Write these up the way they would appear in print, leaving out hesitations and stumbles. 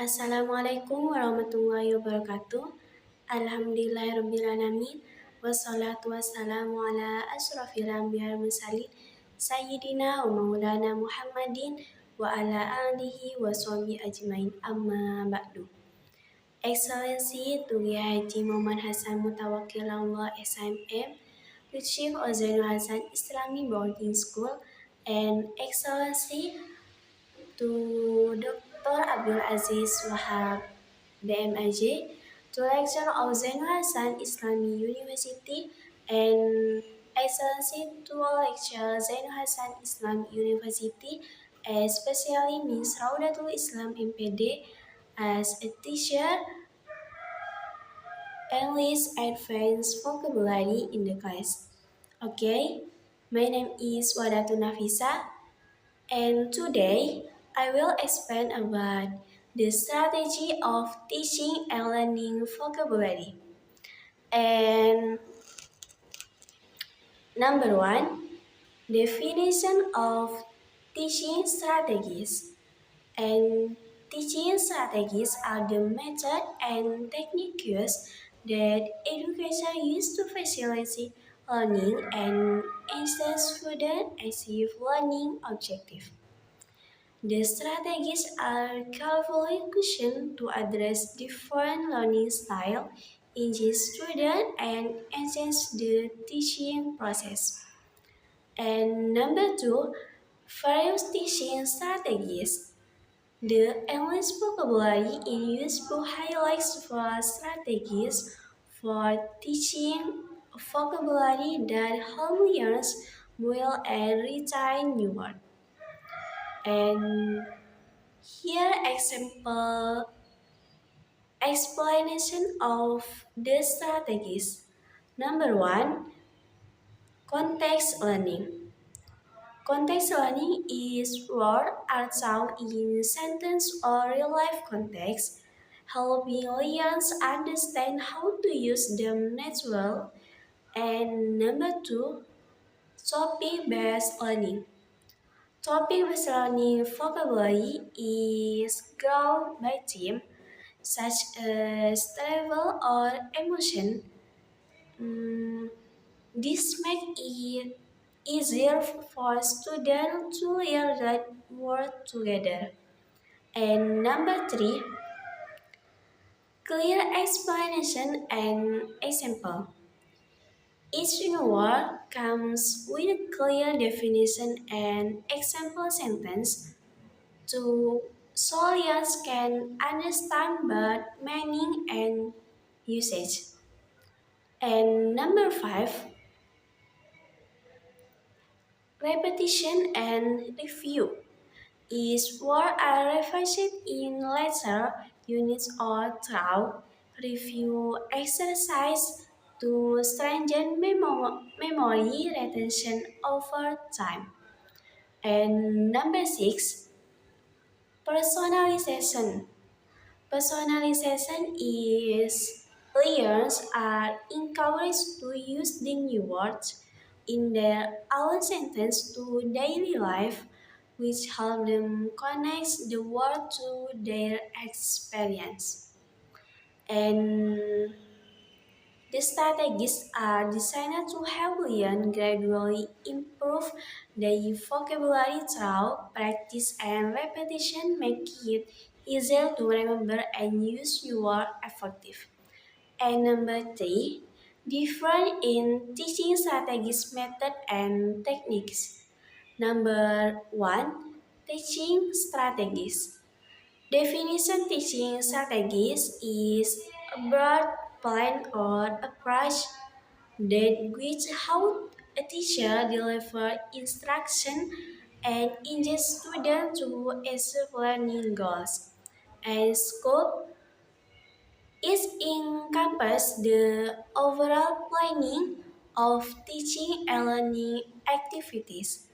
Assalamualaikum warahmatullahi wabarakatuh. Alhamdulillahirrabbilalamin. Wassalatu wassalamu ala asrafil anbiya wal mursalin Sayyidina wa maulana Muhammadin wa ala alihi wa sahbihi ajmain amma ba'du. Excellency Tughi Haji Muhammad Hasan Mutawakkil Allah SMM, the Chief of Zainul Hasan Islamic Boarding School, and Excellency to Dr. Abdul Aziz Wahab, BMAJ, to lecturer of Zainul Hasan Islamic University, and Excellency to lecturer Zainul Hasan Islamic University, especially Ms. Raudatul Islam MPD as a teacher, English advanced vocabulary in the class. Okay, my name is Wadatu Nafisa, and today I will explain about the strategy of teaching and learning vocabulary. And number one, definition of teaching strategies. And teaching strategies are the method and techniques that education use to facilitate learning and ensure students achieve learning objectives. The strategies are carefully cushioned to address different learning styles, engage students, and enhance the teaching process. And number two, various teaching strategies. The English vocabulary in use to highlight several strategies for teaching vocabulary that help learners build and retain new words. And here example explanation of the strategies. Number one, context learning. Context learning is word are found in sentence or real life context, helping learners understand how to use them naturally. And number two, topic-based learning. Topic-based learning vocabulary is grouped by theme, such as travel or emotion. This makes it easier for students to learn that word together. And number three, clear explanation and example. Each new word comes with a clear definition and example sentence to so learners can understand both meaning and usage. And number five, repetition and review is where are revised in later units or through review exercise to strengthen memory retention over time. And number six, personalization. Personalization is learners are encouraged to use the new words in their own sentence to daily life, which help them connect the word to their experience. And the strategies are designed to help learners gradually improve their vocabulary through practice and repetition, make it easier to remember and use your effective. And number three, different in teaching strategies, method, and techniques. Number one, teaching strategies. Definition teaching strategies is a broad plan or approach that guides how a teacher delivers instruction and engages students to achieve learning goals. And scope is encompass the overall planning of teaching and learning activities.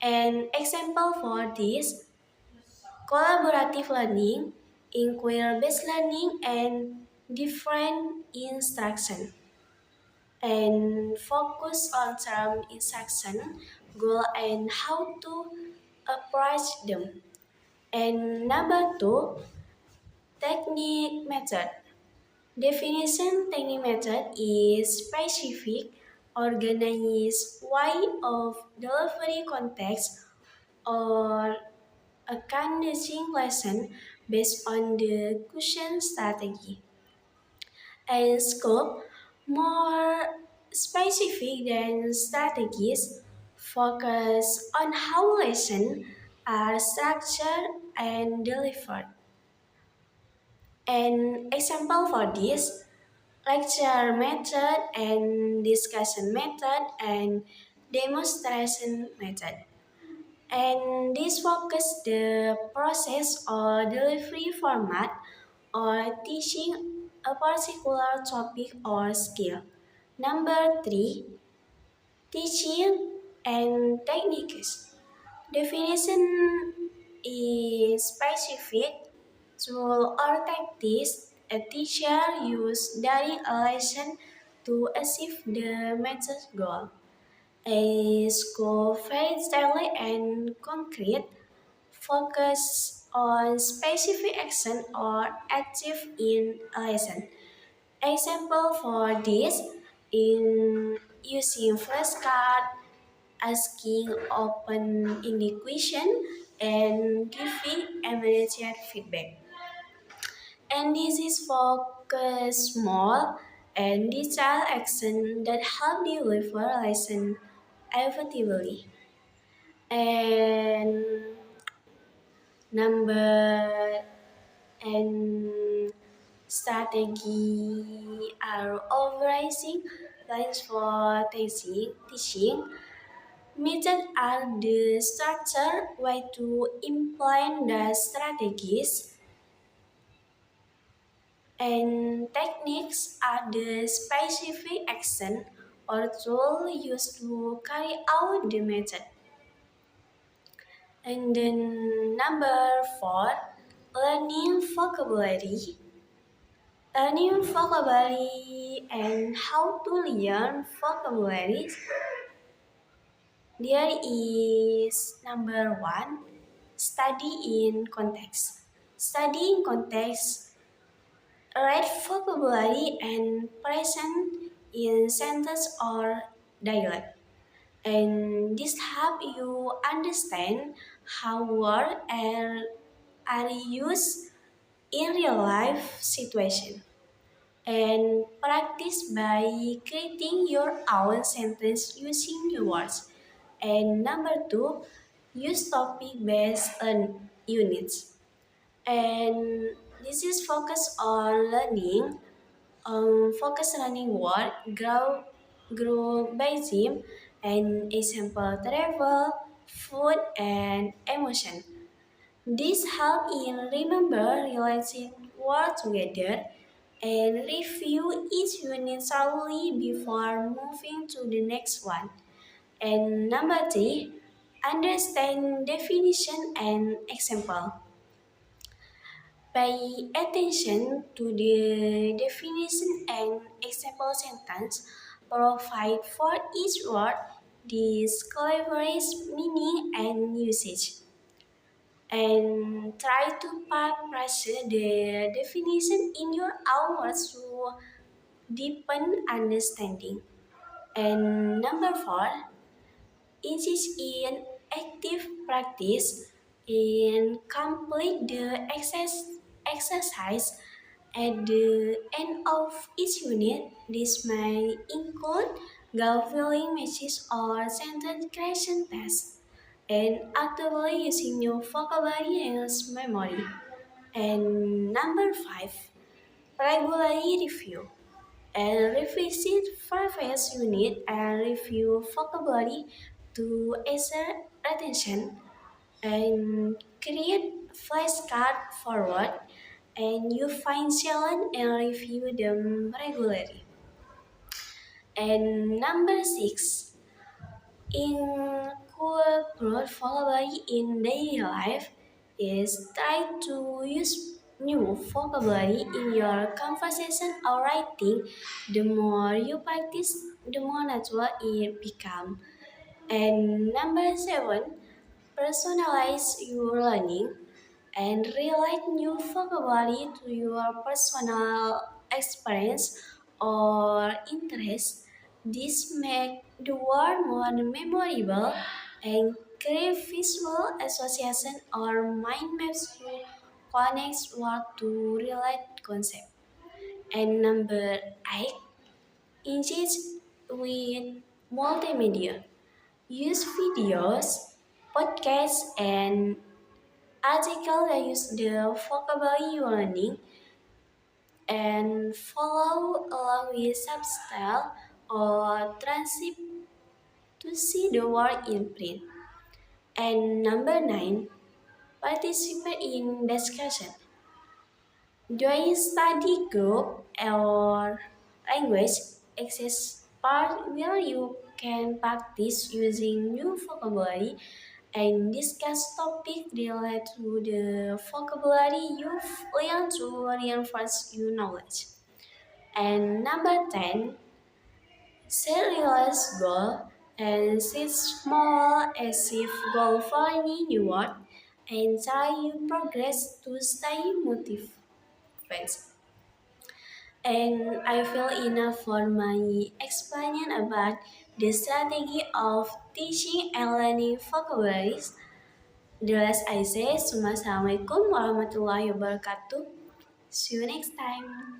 An example for this, collaborative learning, inquiry-based learning, and different instruction. And focus on term instruction, goal, and how to approach them. And number two, Technique method. Definition technique method is specific, organized way of delivery context or a conducting lesson based on the question strategy and scope more specific than strategies focus on how lessons are structured and delivered. An example for this lecture method and discussion method and demonstration method. And this focus the process or delivery format or teaching a particular topic or skill. Number three, teaching and techniques. Definition is specific tool or tactics a teacher use during a lesson to achieve the method goal. A scope very detailed and concrete, focus on specific action or active in a lesson. Example for this in using flashcard, asking open-ended question, and giving immediate feedback. And this is focus small and detailed action that help deliver lesson effectively. And number and strategy are organizing lines for teaching. Methods are the structure way to implement the strategies and techniques are the specific action or tool used to carry out the method. And then number four, learning vocabulary. Learning vocabulary and how to learn vocabulary. There is number one, study in context. Study in context, write vocabulary and present in sentence or dialect. And this help you understand how words are used in real life situation and practice by creating your own sentence using your words. And number two, use topic based on units. And this is focus on learning, focus learning word, grow by theme, and example travel, food, and emotion. This help in remember related word together and review each unit thoroughly before moving to the next one. And number three, understand definition and example. Pay attention to the definition and example sentence provide for each word. This clarifies meaning and usage. And try to paraphrase the definition in your own words to deepen understanding. And number four, engage in active practice and complete the exercise at the end of each unit. This may include goal-filling matches or sentence creation tests and actively using your vocabulary as memory. And number five, regularly review and revisit previous unit and review vocabulary to assess retention and create flashcard forward and you find challenge and review them regularly. And number six, incorporate vocabulary in daily life is try to use new vocabulary in your conversation or writing. The more you practice, the more natural it becomes. And number seven, personalize your learning. and relate new vocabulary to your personal experience or interest. This makes the word more memorable and create visual association or mind maps to connect word to relate concept. And number 8, engage with multimedia. Use videos, podcasts, and articles that use the vocabulary you're learning and follow along with substyle or transcript to see the word in print. And number 9, participate in discussion. Join study group or language access part where you can practice using new vocabulary and discuss topics related to the vocabulary you've learned to reinforce your knowledge. And number 10, set realistic goal and set small achieve goal for any new word and try your progress to stay motivated. And I feel enough for my explanation about the strategy of teaching and learning vocabularies. The last I say, Assalamualaikum warahmatullahi wabarakatuh. See you next time.